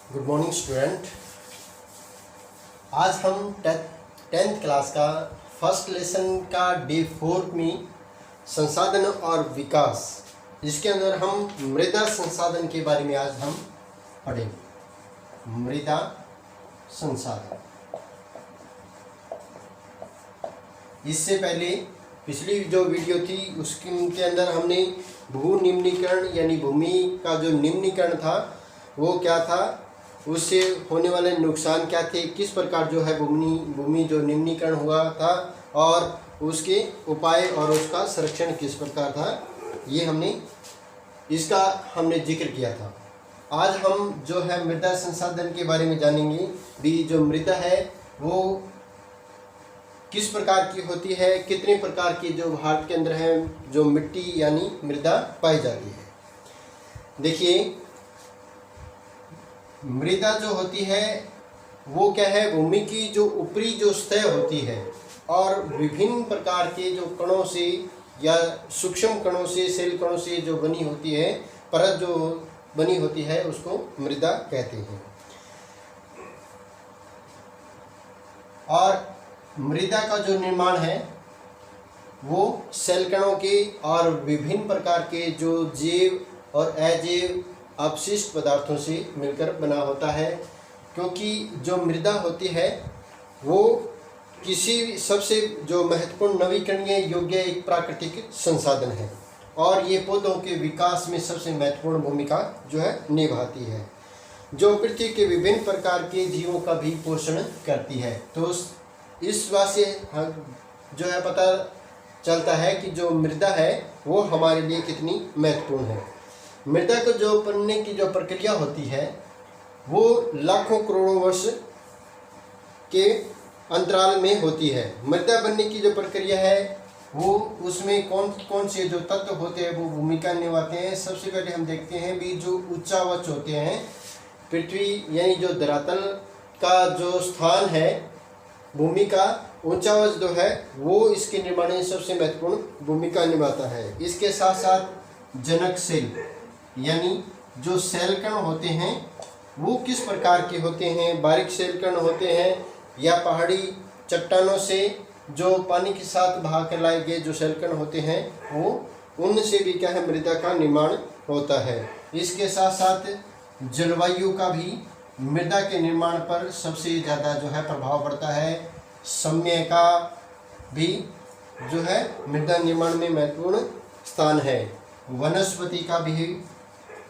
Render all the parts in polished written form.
Good morning student. आज हम tenth class का फर्स्ट लेसन का डे 4 में संसाधन और विकास, जिसके अंदर हम मृदा संसाधन के बारे में आज हम पढ़ेंगे। मृदा संसाधन। इससे पहले पिछली जो वीडियो थी उसके अंदर हमने भू निम्नीकरण यानी भूमि का जो निम्नीकरण था वो क्या था, उससे होने वाले नुकसान क्या थे, किस प्रकार जो है भूमि जो निम्नीकरण हुआ था और उसके उपाय और उसका संरक्षण किस प्रकार था, ये हमने जिक्र किया था। आज हम जो है मृदा संसाधन के बारे में जानेंगे भी। जो मृदा है वो किस प्रकार की होती है, कितने प्रकार की जो भारत के अंदर है जो मिट्टी यानी मृदा पाई जाती है। देखिए, मृदा जो होती है वो क्या है, भूमि की जो ऊपरी जो सतह होती है और विभिन्न प्रकार के जो कणों से या सूक्ष्म कणों से, सेल कणों से जो बनी होती है, परत जो बनी होती है उसको मृदा कहते हैं। और मृदा का जो निर्माण है वो सेल कणों के और विभिन्न प्रकार के जो जैव और अजैव अपशिष्ट पदार्थों से मिलकर बना होता है। क्योंकि जो मृदा होती है वो किसी सबसे जो महत्वपूर्ण नवीकरणीय योग्य एक प्राकृतिक संसाधन है और ये पौधों के विकास में सबसे महत्वपूर्ण भूमिका जो है निभाती है, जो पृथ्वी के विभिन्न प्रकार के जीवों का भी पोषण करती है। तो इस बात से जो है पता चलता है कि जो मृदा है वो हमारे लिए कितनी महत्वपूर्ण है। मृदा को जो बनने की जो प्रक्रिया होती है वो लाखों करोड़ों वर्ष के अंतराल में होती है। मृदा बनने की जो प्रक्रिया है वो उसमें कौन कौन से जो तत्व होते हैं वो भूमिका निभाते हैं। सबसे पहले हम देखते हैं भी जो उच्चावच होते हैं, पृथ्वी यानी जो धरातल का जो स्थान है, भूमि का उच्चावच जो है वो इसके निर्माण में सबसे महत्वपूर्ण भूमिका निभाता है। इसके साथ साथ जनक सेल यानी जो सेल कण होते हैं वो किस प्रकार के होते हैं, बारीक सेल कण होते हैं या पहाड़ी चट्टानों से जो पानी के साथ बहा कर लाए गए जो सेल कण होते हैं वो उनसे भी क्या है मृदा का निर्माण होता है। इसके साथ साथ जलवायु का भी मृदा के निर्माण पर सबसे ज़्यादा जो है प्रभाव पड़ता है। समय का भी जो है मृदा निर्माण में महत्वपूर्ण स्थान है। वनस्पति का भी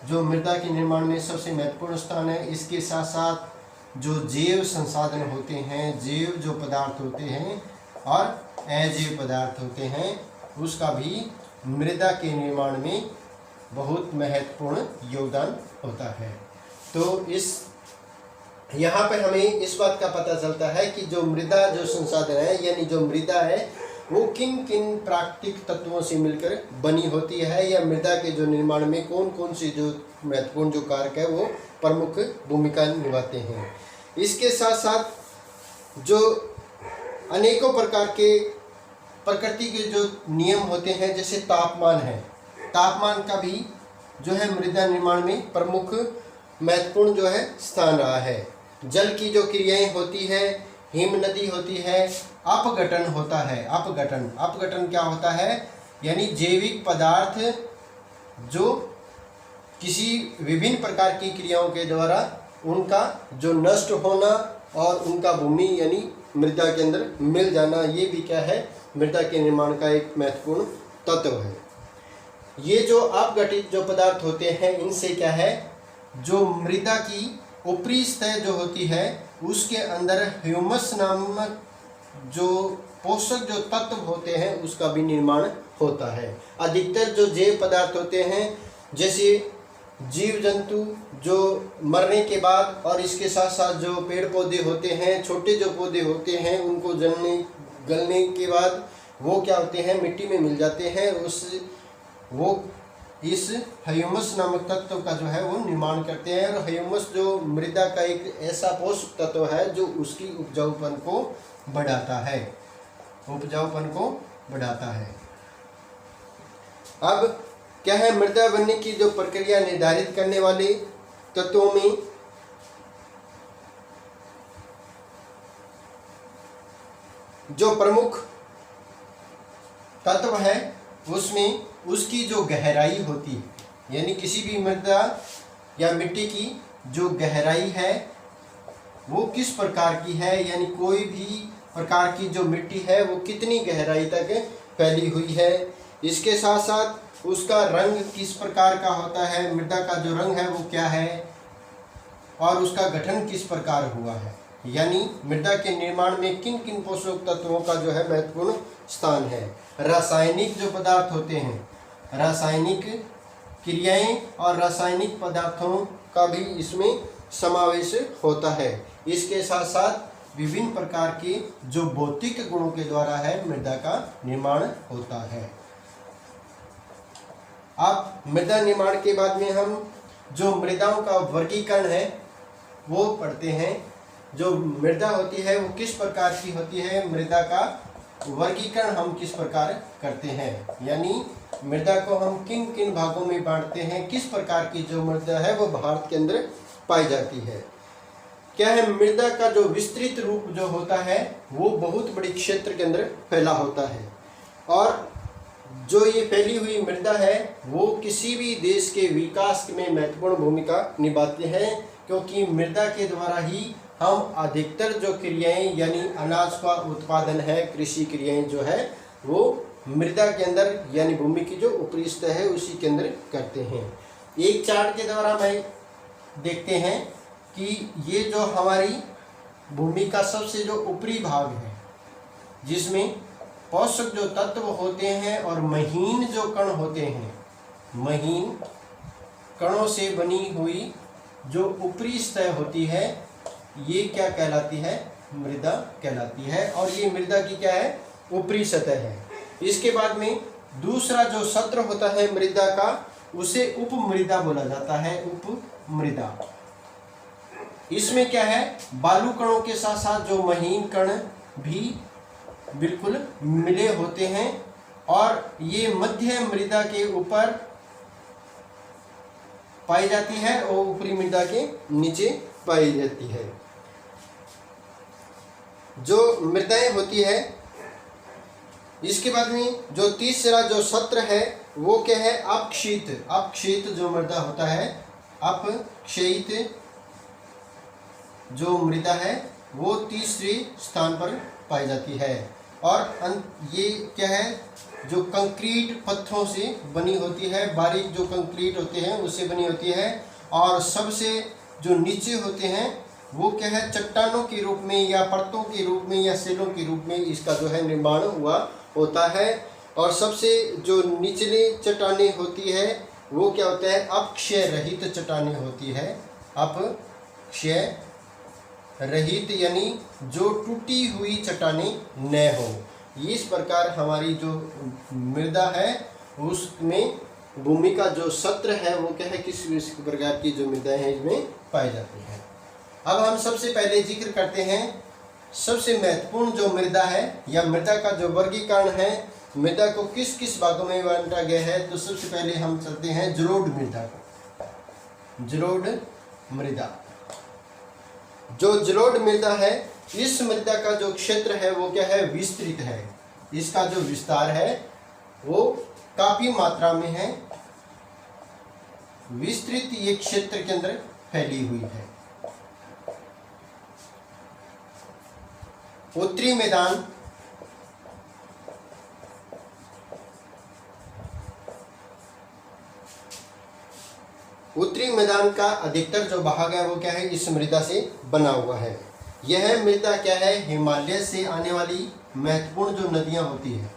जो मृदा के निर्माण में सबसे महत्वपूर्ण स्थान है। इसके साथ साथ जो जैव संसाधन होते हैं, जैव जो पदार्थ होते हैं और अजैव पदार्थ होते हैं, उसका भी मृदा के निर्माण में बहुत महत्वपूर्ण योगदान होता है। तो यहाँ पे हमें इस बात का पता चलता है कि जो मृदा जो संसाधन है यानी जो मृदा है वो किन किन प्राकृतिक तत्वों से मिलकर बनी होती है या मृदा के जो निर्माण में कौन कौन से जो महत्वपूर्ण जो कारक है वो प्रमुख भूमिका निभाते हैं। इसके साथ साथ जो अनेकों प्रकार के प्रकृति के जो नियम होते हैं, जैसे तापमान है, तापमान का भी जो है मृदा निर्माण में प्रमुख महत्वपूर्ण जो है स्थान रहा है। जल की जो क्रियाएं होती है, हिम नदी होती है, अपघटन होता है। अपघटन क्या होता है, यानी जैविक पदार्थ जो किसी विभिन्न प्रकार की क्रियाओं के द्वारा उनका जो नष्ट होना और उनका भूमि यानी मृदा के अंदर मिल जाना, ये भी क्या है मृदा के निर्माण का एक महत्वपूर्ण तत्व है। ये जो अपघटित जो पदार्थ होते हैं इनसे क्या है, जो मृदा की ऊपरी सतह जो होती है उसके अंदर ह्यूमस नामक जो पोषक जो तत्व होते हैं उसका भी निर्माण होता है। अधिकतर जो जैव पदार्थ होते हैं, जैसे जीव जंतु जो मरने के बाद और इसके साथ साथ जो पेड़ पौधे होते हैं, छोटे जो पौधे होते हैं, उनको गलने के बाद वो क्या होते हैं मिट्टी में मिल जाते हैं। वो इस ह्यूमस नामक तत्व का जो है वो निर्माण करते हैं। और ह्यूमस जो मृदा का एक ऐसा पोषक तत्व है जो उसकी उपजाऊपन को बढ़ाता है, अब क्या है, मृदा बनने की जो प्रक्रिया निर्धारित करने वाले तत्वों में जो प्रमुख तत्व है उसमें उसकी जो गहराई होती है, यानी किसी भी मृदा या मिट्टी की जो गहराई है वो किस प्रकार की है, यानी कोई भी प्रकार की जो मिट्टी है वो कितनी गहराई तक फैली हुई है। इसके साथ साथ उसका रंग किस प्रकार का होता है, मृदा का जो रंग है वो क्या है, और उसका गठन किस प्रकार हुआ है, यानी मृदा के निर्माण में किन किन पोषक तत्वों का जो है महत्वपूर्ण स्थान है। रासायनिक जो पदार्थ होते हैं, रासायनिक क्रियाएं और रासायनिक पदार्थों का भी इसमें समावेश होता है। इसके साथ साथ विभिन्न प्रकार के जो भौतिक गुणों के द्वारा है मृदा का निर्माण होता है। अब मृदा निर्माण के बाद में हम जो मृदाओं का वर्गीकरण है वो पढ़ते हैं। जो मृदा होती है वो किस प्रकार की होती है, मृदा का वर्गीकरण हम किस प्रकार करते हैं, यानी मृदा को हम किन किन भागों में बांटते हैं, किस प्रकार की जो मृदा है वो भारत के अंदर पाई जाती है। क्या है, मृदा का जो विस्तृत रूप जो होता है वो बहुत बड़े क्षेत्र के अंदर फैला होता है, और जो ये फैली हुई मृदा है वो किसी भी देश के विकास में महत्वपूर्ण भूमिका निभाते हैं, क्योंकि मृदा के द्वारा ही हम अधिकतर जो क्रियाएं यानी अनाज का उत्पादन है, कृषि क्रियाएं जो है वो मृदा के अंदर यानी भूमि की जो ऊपरी सतह है उसी के अंदर करते हैं। एक चार्ट के द्वारा मैं देखते हैं कि ये जो हमारी भूमि का सबसे जो ऊपरी भाग है जिसमें पोषक जो तत्व होते हैं और महीन जो कण होते हैं, महीन कणों से बनी हुई जो ऊपरी सतह होती है ये क्या कहलाती है, मृदा कहलाती है, और ये मृदा की क्या है, ऊपरी सतह है। इसके बाद में दूसरा जो सत्र होता है मृदा का उसे उपमृदा बोला जाता है, उपमृदा। इसमें क्या है, बालू कणों के साथ साथ जो महीन कण भी बिल्कुल मिले होते हैं, और ये मध्य मृदा के ऊपर पाई जाती है और ऊपरी मृदा के नीचे पाई जाती है। जो मृदाएं होती है, इसके बाद में जो तीसरा जो सत्र है वो क्या है, अपक्षित। अपक्षित जो मृदा होता है, अपक्षयित जो मृदा है वो तीसरे स्थान पर पाई जाती है, और ये क्या है, जो कंक्रीट पत्थरों से बनी होती है, बारीक जो कंक्रीट होते हैं उससे बनी होती है, और सबसे जो नीचे होते हैं वो क्या है, चट्टानों के रूप में या परतों के रूप में या सेलों के रूप में इसका जो है निर्माण हुआ होता है। और सबसे जो निचली चट्टानें होती है वो क्या होता है, अपक्षय रहित चट्टानें होती है, अपक्षय रहित यानी जो टूटी हुई चट्टानें न हो। इस प्रकार हमारी जो मृदा है उसमें भूमि का जो सत्र है वो क्या है, किस प्रकार की जो मृदाएं हैं इसमें पाई जाती है। अब हम सबसे पहले जिक्र करते हैं सबसे महत्वपूर्ण जो मृदा है या मृदा का जो वर्गीकरण है, मृदा को किस किस भागों में बांटा गया है। तो सबसे पहले हम चलते हैं जलोढ़ मृदा को। जलोढ़ मृदा, जो जलोढ़ मृदा है इस मृदा का जो क्षेत्र है वो क्या है, विस्तृत है। इसका जो विस्तार है वो काफी मात्रा में है, विस्तृत ये क्षेत्र के अंदर फैली हुई है। उत्तरी मैदान, उत्तरी मैदान का अधिकतर जो भाग है वो क्या है, इस मृदा से बना हुआ है। यह मृदा क्या है, हिमालय से आने वाली महत्वपूर्ण जो नदियां होती है,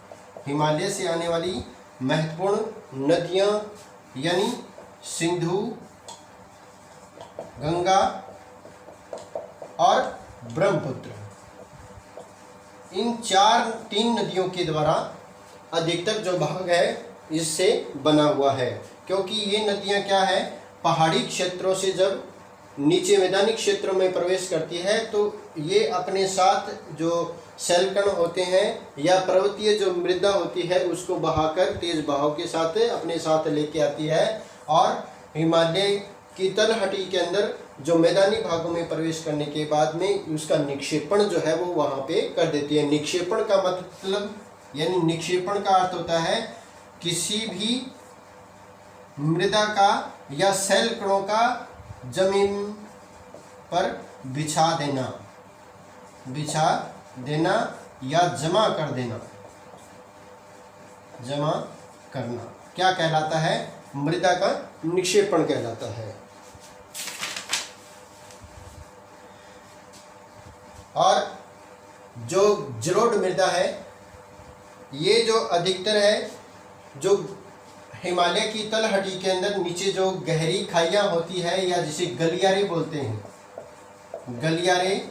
हिमालय से आने वाली महत्वपूर्ण नदियां यानी सिंधु, गंगा और ब्रह्मपुत्र, इन तीन नदियों के द्वारा अधिकतर जो भाग है इससे बना हुआ है। क्योंकि ये नदियां क्या है, पहाड़ी क्षेत्रों से जब नीचे मैदानी क्षेत्रों में प्रवेश करती है तो ये अपने साथ जो शैलकण होते हैं या पर्वतीय जो मृदा होती है उसको बहाकर तेज बहाव के साथ अपने साथ लेके आती है, और हिमालय की तलहटी के अंदर जो मैदानी भागों में प्रवेश करने के बाद में उसका निक्षेपण जो है वो वहाँ पे कर देती है। निक्षेपण का मतलब यानी निक्षेपण का अर्थ होता है किसी भी मृदा का या सेल कणों का जमीन पर बिछा देना या जमा करना क्या कहलाता है? मृदा का निक्षेपण कहलाता है। और जो जलोढ़ मृदा है ये जो अधिकतर है जो हिमालय की तलहटी के अंदर नीचे जो गहरी खाइयाँ होती है या जिसे गलियारे बोलते हैं, गलियारे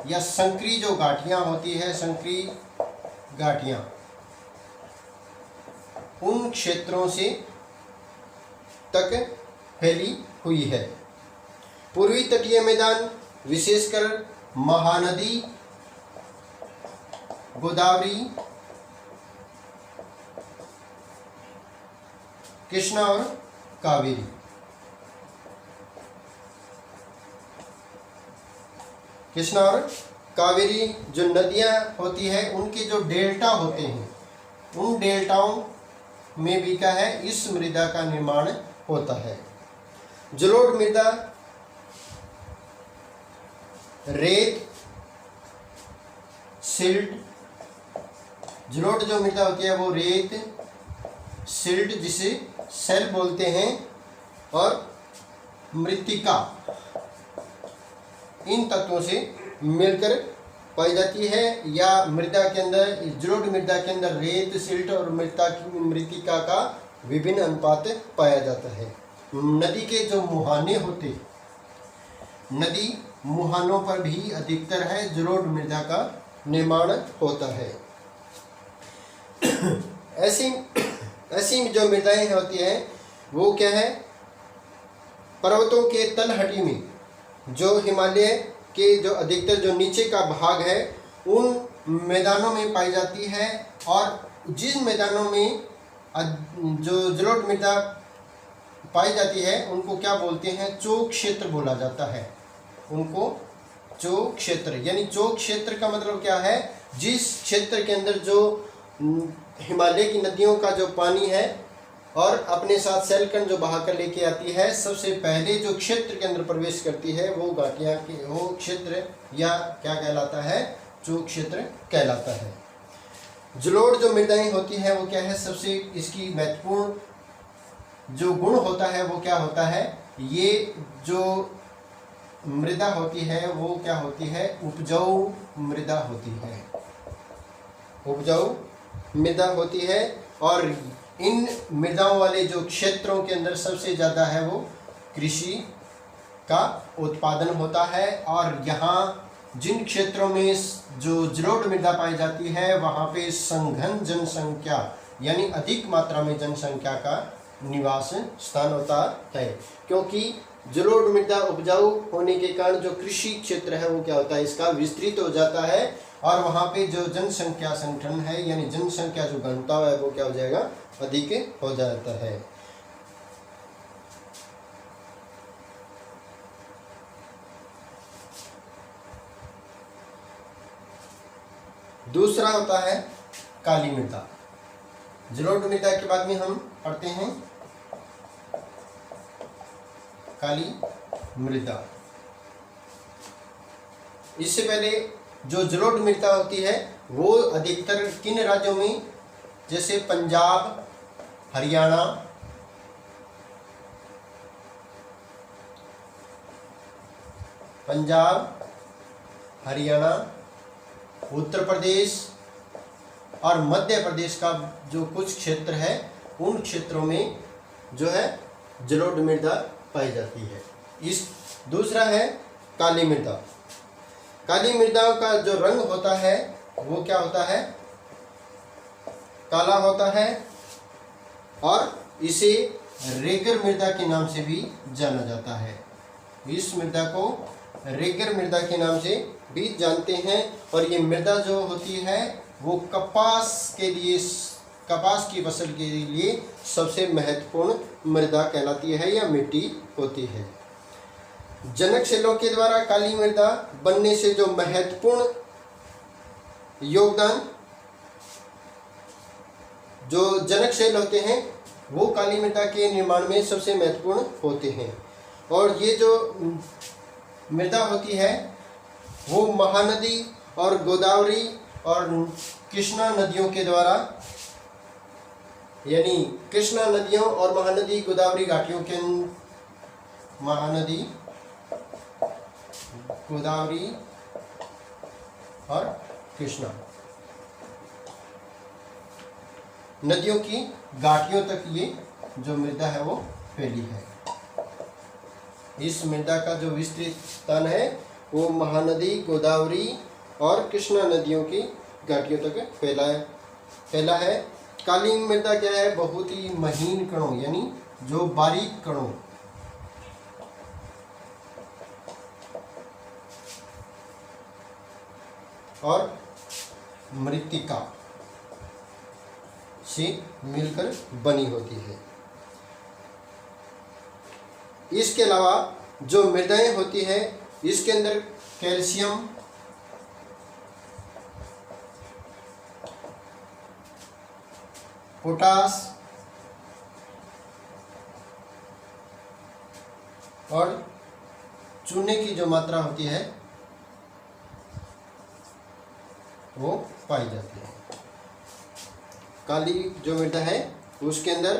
या संकरी जो घाटियाँ होती है, संकरी घाटियाँ, उन क्षेत्रों से तक फैली हुई है। पूर्वी तटीय मैदान विशेषकर महानदी, गोदावरी, कृष्णा और कावेरी, कृष्णा और कावेरी जो नदियां होती है उनके जो डेल्टा होते हैं, उन डेल्टाओं में भी क्या है इस मृदा का निर्माण होता है। जलोढ़ मृदा रेत, सिल्ट, जलोढ़ जो मृदा होती है वो रेत, सिल्ट जिसे सेल बोलते हैं और मृत्तिका, इन तत्वों से मिलकर पाई जाती है। या मृदा के अंदर, जलोढ़ मृदा के अंदर रेत, सिल्ट और मृत्तिका का विभिन्न अनुपात पाया जाता है। नदी के जो मुहाने होते, नदी मुहानों पर भी अधिकतर है जलोढ़ मृदा का निर्माण होता है। ऐसी जो मृदाएं होती हैं वो क्या है, पर्वतों के तलहटी में जो हिमालय के जो अधिकतर जो नीचे का भाग है उन मैदानों में पाई जाती है। और जिन मैदानों में जो जलोढ़ मृदा पाई जाती है उनको क्या बोलते हैं, चोक क्षेत्र बोला जाता है। उनको चोक क्षेत्र, यानी चोक क्षेत्र का मतलब क्या है, जिस क्षेत्र के अंदर जो हिमालय की नदियों का जो पानी है और अपने साथ सेलकण जो बहाकर लेके आती है, सबसे पहले जो क्षेत्र के अंदर प्रवेश करती है वो घाटियाँ की, वो क्षेत्र या क्या कहलाता है, चोक क्षेत्र कहलाता है। जलोढ़ जो मृदाएं होती है वो क्या है, सबसे इसकी महत्वपूर्ण जो गुण होता है वो क्या होता है, ये जो मृदा होती है वो क्या होती है, उपजाऊ मृदा होती है, उपजाऊ मृदा होती है। और इन मृदाओं वाले जो क्षेत्रों के अंदर सबसे ज़्यादा है वो कृषि का उत्पादन होता है। और यहाँ जिन क्षेत्रों में जो जलोढ़ मृदा पाई जाती है वहाँ पे संघन जनसंख्या यानी अधिक मात्रा में जनसंख्या का निवास स्थान होता है, क्योंकि जलोढ़ मृदा उपजाऊ होने के कारण जो कृषि क्षेत्र है वो क्या होता है, इसका विस्तृत हो जाता है। और वहाँ पे जो जनसंख्या संगठन है यानी जनसंख्या जो घनत्व है वो क्या हो जाएगा, अधिक हो जाता है। दूसरा होता है काली मृदा। जलोढ़ मृदा के बाद में हम पढ़ते हैं काली मृदा। इससे पहले जो जलोढ़ मृदा होती है वो अधिकतर किन राज्यों में, जैसे पंजाब, हरियाणा, उत्तर प्रदेश और मध्य प्रदेश का जो कुछ क्षेत्र है उन क्षेत्रों में जो है जलोढ़ मृदा पाई जाती है। इस दूसरा है काली मृदा। काली मृदा का जो रंग होता है वो क्या होता है, काला होता है और इसे रेगर मृदा के नाम से भी जाना जाता है। इस मृदा को रेगर मृदा के नाम से भी जानते हैं। और ये मृदा जो होती है वो कपास की फसल के लिए सबसे महत्वपूर्ण मृदा कहलाती है या मिट्टी होती है। जनक सेलों के द्वारा काली मृदा बनने से जो महत्वपूर्ण योगदान जो जनक सेल होते हैं वो काली मृदा के निर्माण में सबसे महत्वपूर्ण होते हैं। और ये जो मृदा होती है वो महानदी और गोदावरी और कृष्णा नदियों के द्वारा, यानी कृष्णा नदियों और महानदी गोदावरी घाटियों के, महानदी गोदावरी और कृष्णा नदियों की घाटियों तक ये जो मृदा है वो फैली है। इस मृदा का जो विस्तृत स्थान है वो महानदी गोदावरी और कृष्णा नदियों की घाटियों तक फैला है। काली मृदा क्या है, बहुत ही महीन कणों यानी जो बारीक कणों और मृत्तिका से मिलकर बनी होती है। इसके अलावा जो मृदाएं होती है इसके अंदर कैल्शियम, पोटास और चूने की जो मात्रा होती है वो पाई जाती है। काली जो मृदा है उसके अंदर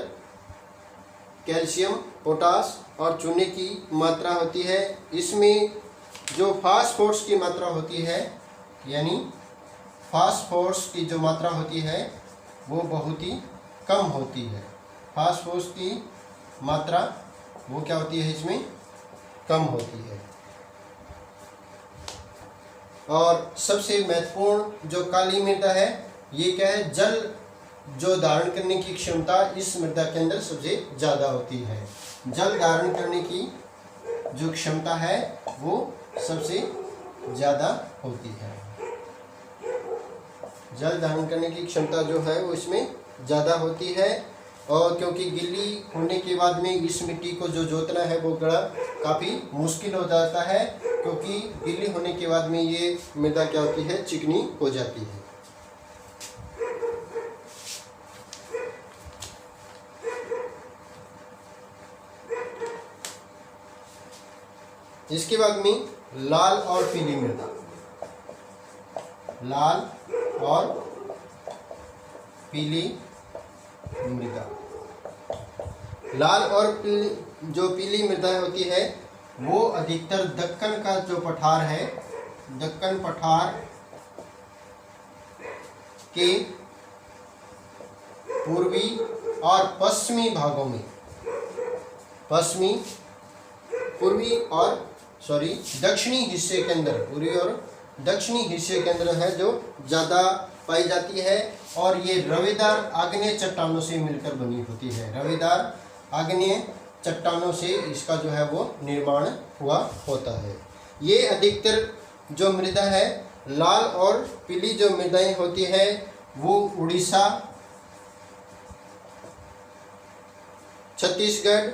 कैल्शियम, पोटास और चूने की मात्रा होती है। इसमें जो फास्फोरस की मात्रा होती है, यानी फास्फोरस की जो मात्रा होती है वो बहुत ही कम होती है। फास्फोरस की मात्रा वो क्या होती है, इसमें कम होती है। और सबसे महत्वपूर्ण जो काली मृदा है ये क्या है, जल जो धारण करने की क्षमता इस मृदा के अंदर सबसे ज़्यादा होती है। जल धारण करने की जो क्षमता है वो सबसे ज़्यादा होती है। जल धारण करने की क्षमता जो है वो इसमें ज़्यादा होती है। और क्योंकि गिल्ली होने के बाद में इस मिट्टी को जो जोतना है वो बड़ा काफ़ी मुश्किल हो जाता है, क्योंकि गिल्ली होने के बाद में ये मृदा क्या होती है, चिकनी हो जाती है। इसके बाद में लाल और पीली मृदा, लाल और पीली मृदा। लाल और जो पीली मृदा होती है वो अधिकतर दक्कन का जो पठार है, दक्कन पठार के पूर्वी और पश्चिमी भागों में, दक्षिणी हिस्से के अंदर, पूर्वी और दक्षिणी हिस्से के अंदर है जो ज़्यादा पाई जाती है। और ये रवेदार आग्नेय चट्टानों से मिलकर बनी होती है। रवेदार आग्नेय चट्टानों से इसका जो है वो निर्माण हुआ होता है। ये अधिकतर जो मृदा है, लाल और पीली जो मृदाएं होती है वो उड़ीसा, छत्तीसगढ़,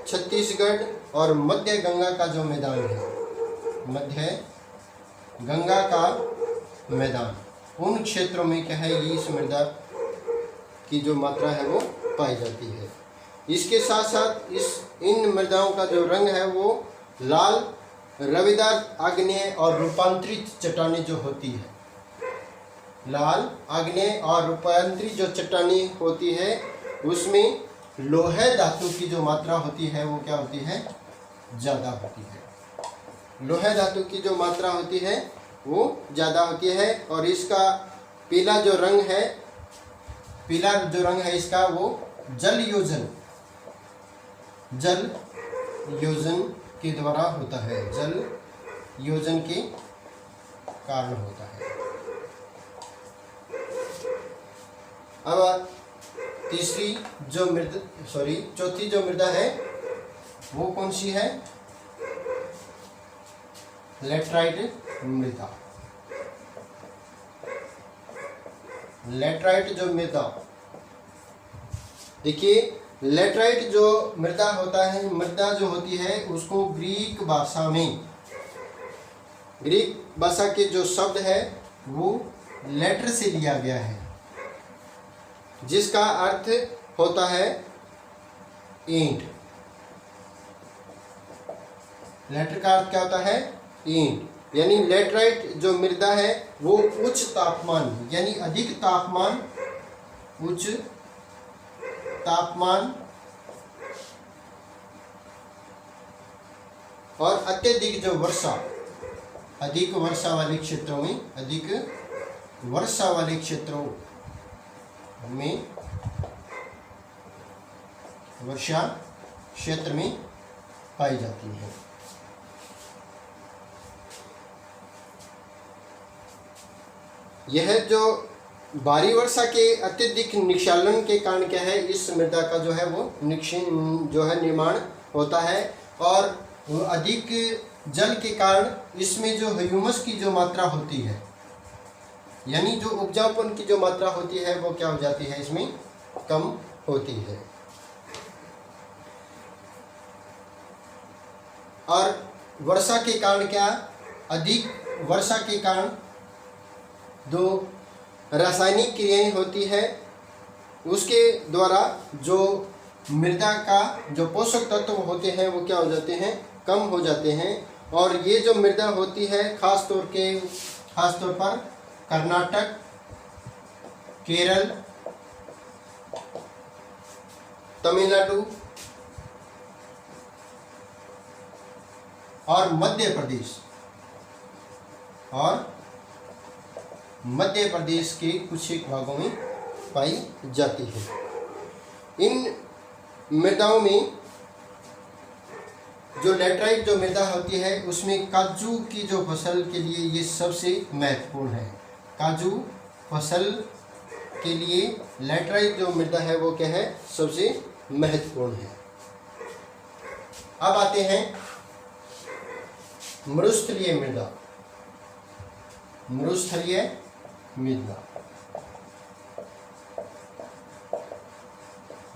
छत्तीसगढ़ और मध्य गंगा का जो मैदान है, मध्य गंगा का मैदान, उन क्षेत्रों में क्या है, ये इस मृदा की जो मात्रा है वो पाई जाती है। इसके साथ साथ इन मृदाओं का जो रंग है वो लाल, रवेदार आग्नेय और रूपांतरित चट्टानें जो होती है, लाल आग्नेय और रूपांतरित जो चट्टानें होती है उसमें लोहे धातु की जो मात्रा होती है वो क्या होती है, ज़्यादा होती है। लोहे धातु की जो मात्रा होती है वो ज़्यादा होती है। और इसका पीला जो रंग है इसका वो जल योजन के द्वारा होता है, जल योजन के कारण होता है। अब चौथी जो मृदा है वो कौन सी है, लेटराइट मृदा। लेटराइट जो मृदा, देखिए लेटराइट जो मृदा होता है, मृदा जो होती है उसको ग्रीक भाषा के जो शब्द है वो लेटर से लिया गया है, जिसका अर्थ होता है ईंट। लेटर का अर्थ क्या होता है? ईंट। यानी लेटराइट जो मृदा है वो उच्च तापमान यानी अधिक तापमान, उच्च तापमान और अत्यधिक जो वर्षा, अधिक वर्षा वाले क्षेत्रों में, अधिक वर्षा वाले क्षेत्रों में, वर्षा क्षेत्र में पाई जाती है। यह जो भारी वर्षा के अत्यधिक निक्षालन के कारण क्या है, इस मृदा का जो है वो निर्माण होता है, और अधिक जल के कारण इसमें जो ह्यूमस की जो मात्रा होती है, यानी जो उपजाऊपन की जो मात्रा होती है वो क्या हो जाती है, इसमें कम होती है। और वर्षा के कारण क्या, अधिक वर्षा के कारण जो रासायनिक क्रियाएं होती है उसके द्वारा जो मृदा का जो पोषक तत्व होते हैं वो क्या हो जाते हैं, कम हो जाते हैं। और ये जो मृदा होती है खास तौर पर कर्नाटक, केरल, तमिलनाडु और मध्य प्रदेश के कुछ एक भागों में पाई जाती है। इन मृदाओं में जो लेटराइट जो मृदा होती है उसमें काजू की जो फसल के लिए ये सबसे महत्वपूर्ण है। काजू फसल के लिए लेटराइट जो मृदा है वो क्या है, सबसे महत्वपूर्ण है। अब आते हैं मरुस्थलीय मृदा। मरुस्थलीय मृदा,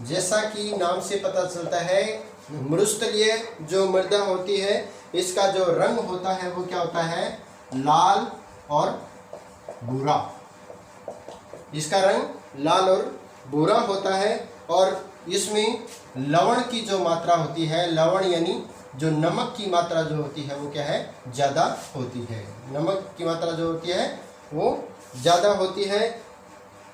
जैसा कि नाम से पता चलता है, मरुस्थलीय जो मृदा होती है इसका जो रंग होता है वो क्या होता है, लाल और भूरा। इसका रंग लाल और भूरा होता है और इसमें लवण की जो मात्रा होती है, लवण यानी जो नमक की मात्रा जो होती है वो क्या है, ज़्यादा होती है। नमक की मात्रा जो होती है वो ज़्यादा होती है।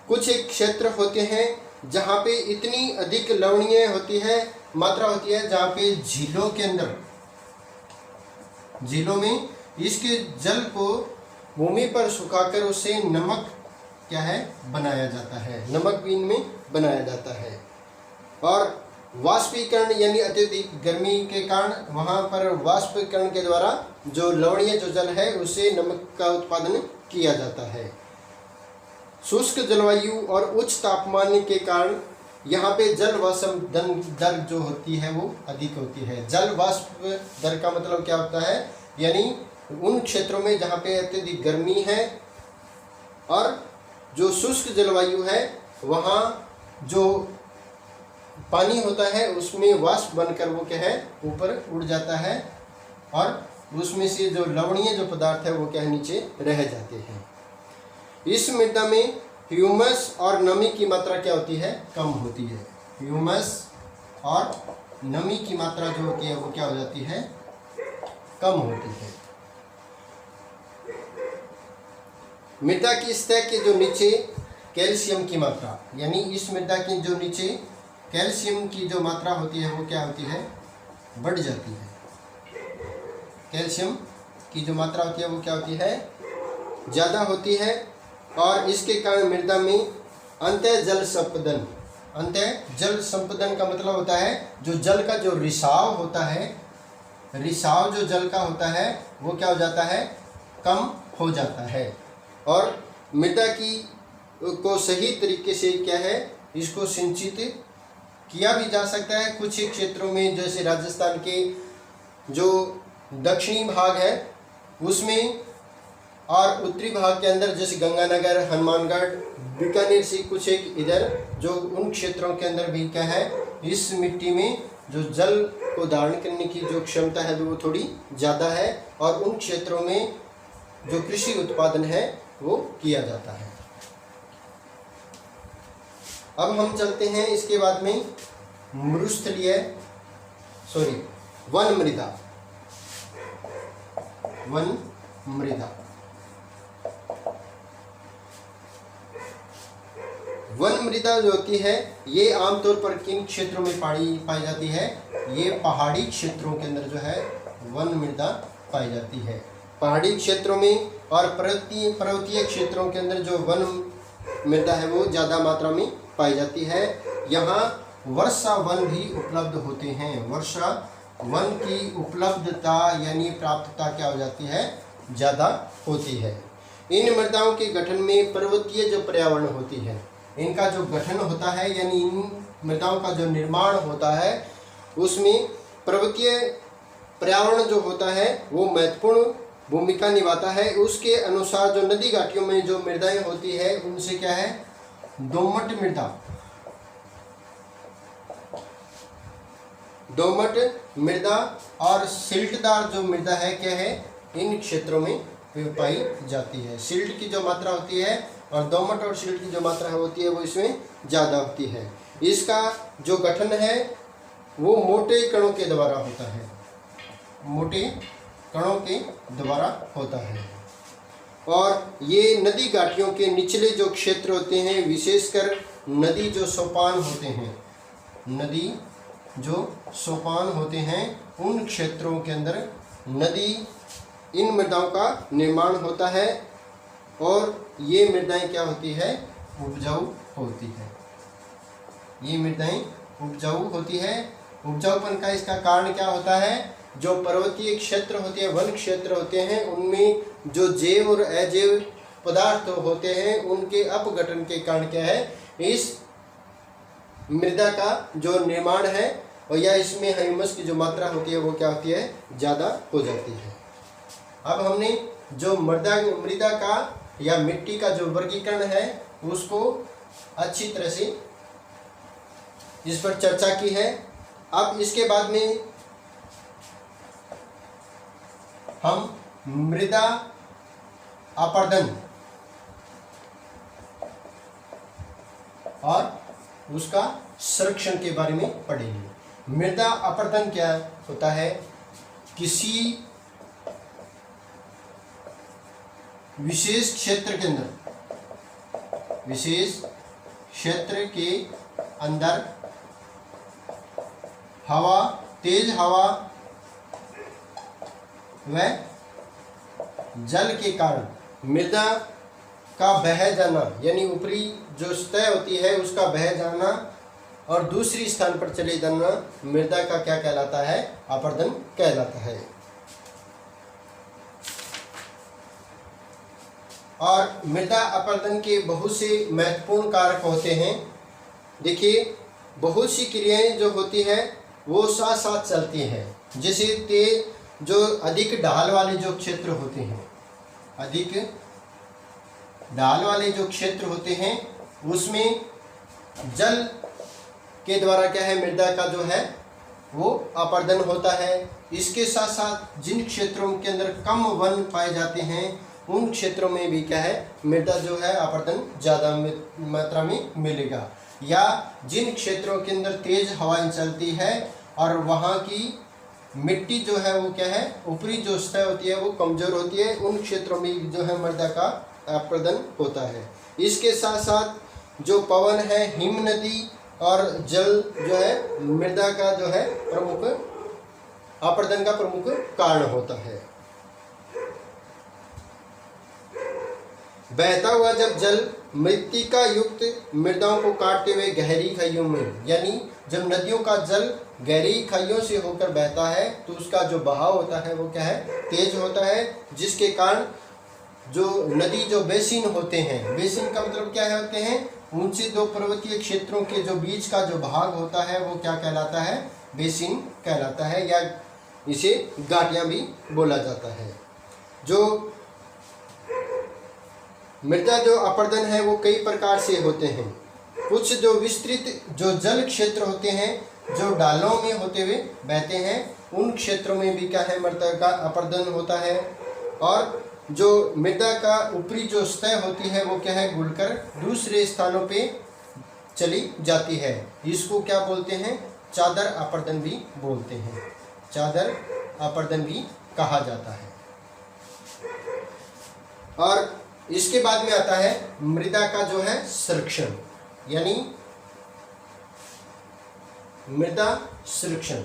कुछ एक क्षेत्र होते हैं जहाँ पे इतनी अधिक लवणीय होती है, मात्रा होती है, जहाँ पे झीलों के अंदर, झीलों में इसके जल को भूमि पर सुखाकर उसे नमक क्या है, बनाया जाता है, नमक भी इनमें बनाया जाता है। और वाष्पीकरण यानी अत्यधिक गर्मी के कारण वहाँ पर वाष्पीकरण के द्वारा जो लवणीय जो जल है उससे नमक का उत्पादन किया जाता है। शुष्क जलवायु और उच्च तापमान के कारण यहाँ पे जल वाष्प दर जो होती है वो अधिक होती है। जल वाष्प दर का मतलब क्या होता है, यानी उन क्षेत्रों में जहाँ पे अत्यधिक गर्मी है और जो शुष्क जलवायु है वहाँ जो पानी होता है उसमें वाष्प बनकर वो क्या है, ऊपर उड़ जाता है और उसमें से जो लवणीय जो पदार्थ है वो क्या है, नीचे रह जाते हैं। इस मृदा में ह्यूमस और नमी की मात्रा क्या होती है, कम होती है। ह्यूमस और नमी की मात्रा जो होती है वो क्या हो जाती है, कम होती है। मृदा की सतह के जो नीचे कैल्शियम की मात्रा, यानी इस मृदा की जो नीचे कैल्शियम की जो मात्रा होती है वो क्या होती है, बढ़ जाती है। कैल्शियम की जो मात्रा होती है वो क्या होती है, ज़्यादा होती है। और इसके कारण मृदा में अंतः जल संपदन, अंतः जल संपदन का मतलब होता है जो जल का जो रिसाव होता है, रिसाव जो जल का होता है वो क्या हो जाता है, कम हो जाता है। और मृदा की को सही तरीके से क्या है, इसको सिंचित किया भी जा सकता है। कुछ ही क्षेत्रों में जैसे राजस्थान के जो दक्षिणी भाग है उसमें और उत्तरी भाग के अंदर जैसे गंगानगर, हनुमानगढ़, बीकानेर से कुछ एक इधर जो उन क्षेत्रों के अंदर भी क्या है, इस मिट्टी में जो जल को धारण करने की जो क्षमता है वो थोड़ी ज़्यादा है, और उन क्षेत्रों में जो कृषि उत्पादन है वो किया जाता है। अब हम चलते हैं इसके बाद में वन मृदा। वन मृदा वन मृदा जो होती है ये आमतौर पर किन क्षेत्रों में पाई जाती है? ये पहाड़ी क्षेत्रों के अंदर जो है वन मृदा पाई जाती है। पहाड़ी क्षेत्रों में और पर्वतीय क्षेत्रों के अंदर जो वन मृदा है वो ज़्यादा मात्रा में पाई जाती है। यहाँ वर्षा वन भी उपलब्ध होते हैं। वर्षा वन की उपलब्धता यानी प्राप्तता क्या हो जाती है? ज़्यादा होती है। इन मृदाओं के गठन में पर्वतीय जो पर्यावरण होती है, इनका जो गठन होता है यानी इन मृदाओं का जो निर्माण होता है उसमें पर्वतीय पर्यावरण जो होता है वो महत्वपूर्ण भूमिका निभाता है। उसके अनुसार जो नदी घाटियों में जो मृदाएं होती है उनसे क्या है, दोमट मृदा और सिल्टदार जो मृदा है क्या है, इन क्षेत्रों में पाई जाती है। सिल्ट की जो मात्रा होती है और दोमट और सिल्ट की जो मात्रा होती है वो इसमें ज़्यादा होती है। इसका जो गठन है वो मोटे कणों के द्वारा होता है, मोटे कणों के द्वारा होता है। और ये नदी घाटियों के निचले जो क्षेत्र होते हैं, विशेषकर नदी जो सोपान होते हैं उन क्षेत्रों के अंदर इन मृदाओं का निर्माण होता है और ये मृदाएं क्या होती है, उपजाऊ होती है। ये मृदाएं उपजाऊ होती है। उपजाऊपन का इसका कारण क्या होता है, जो पर्वतीय क्षेत्र होते हैं, वन क्षेत्र होते हैं, उनमें जो जैव और अजैव पदार्थ होते हैं उनके अपघटन के कारण क्या है, इस मृदा का जो निर्माण है और या इसमें ह्यूमस की जो मात्रा होती है वो क्या होती है, ज़्यादा हो जाती है। अब हमने जो मृदा का या मिट्टी का जो वर्गीकरण है उसको अच्छी तरह से इस पर चर्चा की है। अब इसके बाद में हम मृदा अपरदन और उसका संरक्षण के बारे में पढ़ेंगे। मृदा अपरदन क्या होता है, किसी विशेष क्षेत्र के अंदर तेज हवा व जल के कारण मृदा का बह जाना यानी ऊपरी जो सतह होती है उसका बह जाना और दूसरी स्थान पर चले जाना मृदा का क्या कहलाता है, अपरदन कहलाता है। और मृदा अपरदन के बहुत से महत्वपूर्ण कारक होते हैं। देखिए, बहुत सी क्रियाएं जो होती है वो साथ साथ चलती हैं। जैसे जो अधिक ढाल वाले जो क्षेत्र होते हैं, अधिक ढाल वाले जो क्षेत्र होते हैं उसमें जल के द्वारा क्या है, मृदा का जो है वो अपरदन होता है। इसके साथ साथ जिन क्षेत्रों के अंदर कम वन पाए जाते हैं उन क्षेत्रों में भी क्या है, मृदा जो है अपरदन ज़्यादा मात्रा में मिलेगा। या जिन क्षेत्रों के अंदर तेज हवाएं चलती है और वहाँ की मिट्टी जो है वो क्या है, ऊपरी जो सतह होती है वो कमज़ोर होती है, उन क्षेत्रों में जो है मृदा का अपरदन होता है। इसके साथ साथ जो पवन है, हिम नदी और जल जो है मृदा का जो है प्रमुख अपरदन का प्रमुख कारण होता है। बहता हुआ जब जल मृत्तिका युक्त मृदाओं को काटते हुए गहरी खाइयों में, यानी जब नदियों का जल गहरी खाइयों से होकर बहता है तो उसका जो बहाव होता है वो क्या है, तेज होता है, जिसके कारण जो नदी जो बेसिन होते हैं, बेसिन का मतलब क्या होते हैं, ऊंचे दो पर्वतीय क्षेत्रों के जो बीच का जो भाग होता है वो क्या कहलाता है, बेसिन कहलाता है, या इसे घाटियां भी बोला जाता है। जो मृदा जो अपरदन है वो कई प्रकार से होते हैं। कुछ जो विस्तृत जो जल क्षेत्र होते हैं, जो डालों में होते हुए बहते हैं, उन क्षेत्रों में भी क्या है, मृदा का अपरदन होता है। और जो मृदा का ऊपरी जो सतह होती है वो क्या है, घुलकर दूसरे स्थानों पे चली जाती है। इसको क्या बोलते हैं, चादर अपरदन भी बोलते हैं, चादर अपरदन भी कहा जाता है। और इसके बाद में आता है मृदा का जो है संरक्षण, यानी मृदा संरक्षण।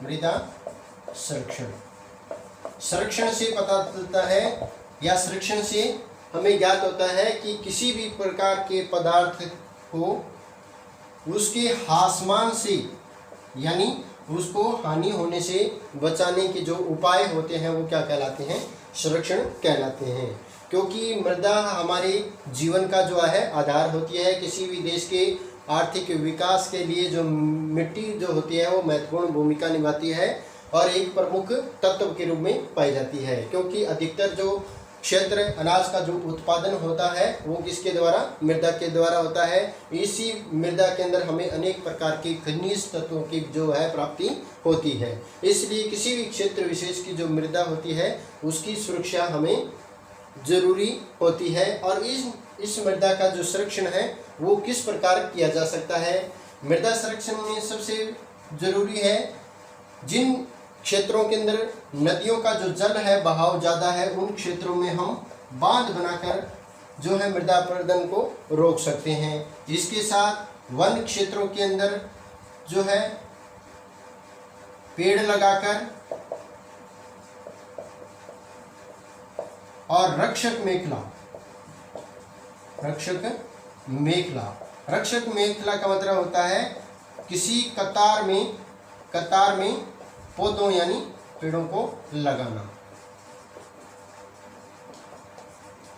मृदा संरक्षण, संरक्षण से पता चलता है या संरक्षण से हमें ज्ञात होता है कि किसी भी प्रकार के पदार्थ को उसके हासमान से, यानी उसको हानि होने से बचाने के जो उपाय होते हैं वो क्या कहलाते हैं, संरक्षण कहलाते हैं। क्योंकि मृदा हमारे जीवन का जो है आधार होती है। किसी भी देश के आर्थिक विकास के लिए जो मिट्टी जो होती है वो महत्वपूर्ण भूमिका निभाती है और एक प्रमुख तत्व के रूप में पाई जाती है। क्योंकि अधिकतर जो क्षेत्र अनाज का जो उत्पादन होता है वो किसके द्वारा, मृदा के द्वारा होता है। इसी मृदा के अंदर हमें अनेक प्रकार के खनिज तत्वों की जो है प्राप्ति होती है। इसलिए किसी भी क्षेत्र विशेष की जो मृदा होती है उसकी सुरक्षा हमें जरूरी होती है। और इस मृदा का जो संरक्षण है वो किस प्रकार किया जा सकता है। मृदा संरक्षण में सबसे जरूरी है जिन क्षेत्रों के अंदर नदियों का जो जल है बहाव ज़्यादा है, उन क्षेत्रों में हम बांध बनाकर जो है मृदा अपरदन को रोक सकते हैं। इसके साथ वन क्षेत्रों के अंदर जो है पेड़ लगाकर और रक्षक मेखला, रक्षक मेखला का मतलब होता है किसी कतार में पौधों यानी पेड़ों को लगाना।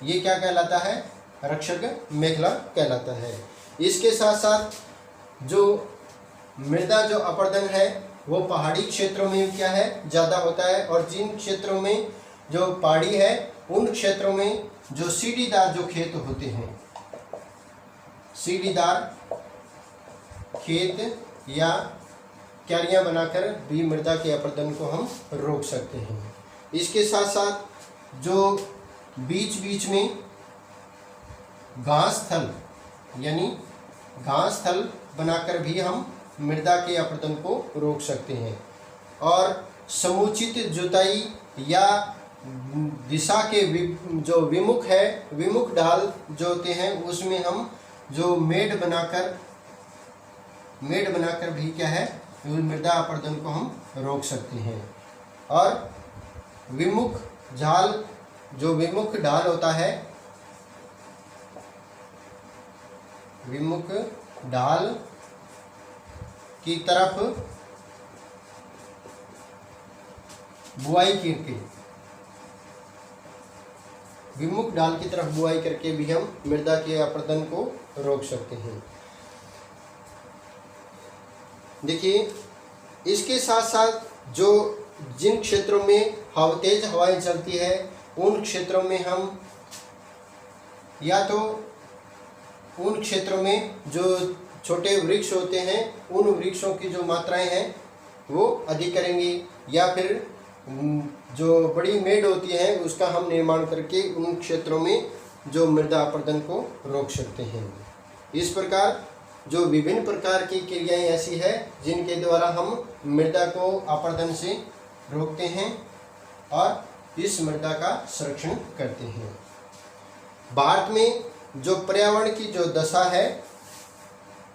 ये क्या कहलाता है, रक्षक मेखला कहलाता है। इसके साथ साथ जो मृदा जो अपरदन है वो पहाड़ी क्षेत्रों में क्या है, ज़्यादा होता है। और जिन क्षेत्रों में जो पहाड़ी है उन क्षेत्रों में जो सीढ़ीदार जो खेत होते हैं, सीढ़ीदार खेत या क्यारियां बनाकर भी मृदा के अपरदन को हम रोक सकते हैं। इसके साथ साथ जो बीच बीच में घास थल यानी घास थल बनाकर भी हम मृदा के अपरदन को रोक सकते हैं। और समुचित जुताई या दिशा के जो विमुख है, विमुख ढाल जो होते हैं उसमें हम जो मेड़ बनाकर भी क्या है, मृदा अपरदन को हम रोक सकते हैं। और विमुख ढाल, जो विमुख ढाल होता है, विमुख ढाल की तरफ बुआई करके, विमुख ढाल की तरफ बुआई करके भी हम मृदा के अपरदन को रोक सकते हैं। देखिए, इसके साथ साथ जो जिन क्षेत्रों में तेज हवाएं चलती है उन क्षेत्रों में हम या तो उन क्षेत्रों में जो छोटे वृक्ष होते हैं उन वृक्षों की जो मात्राएं हैं वो अधिक करेंगे, या फिर जो बड़ी मेड़ होती है उसका हम निर्माण करके उन क्षेत्रों में जो मृदा अपरदन को रोक सकते हैं। इस प्रकार जो विभिन्न प्रकार की क्रियाएं ऐसी है जिनके द्वारा हम मृदा को अपरदन से रोकते हैं और इस मृदा का संरक्षण करते हैं। भारत में जो पर्यावरण की जो दशा है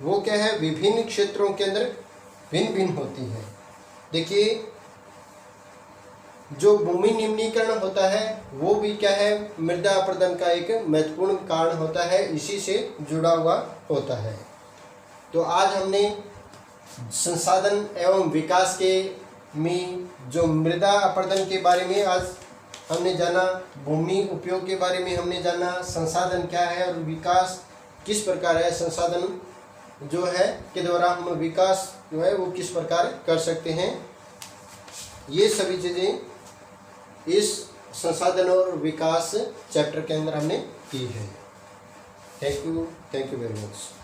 वो क्या है, विभिन्न क्षेत्रों के अंदर भिन्न भिन्न होती है। देखिए, जो भूमि निम्नीकरण होता है वो भी क्या है, मृदा अपरदन का एक महत्वपूर्ण कारण होता है, इसी से जुड़ा हुआ होता है। तो आज हमने संसाधन एवं विकास के में जो मृदा अपरदन के बारे में आज हमने जाना, भूमि उपयोग के बारे में हमने जाना, संसाधन क्या है और विकास किस प्रकार है, संसाधन जो है के द्वारा हम विकास जो है वो किस प्रकार कर सकते हैं, ये सभी चीज़ें इस संसाधन और विकास चैप्टर के अंदर हमने की है। Thank you very much.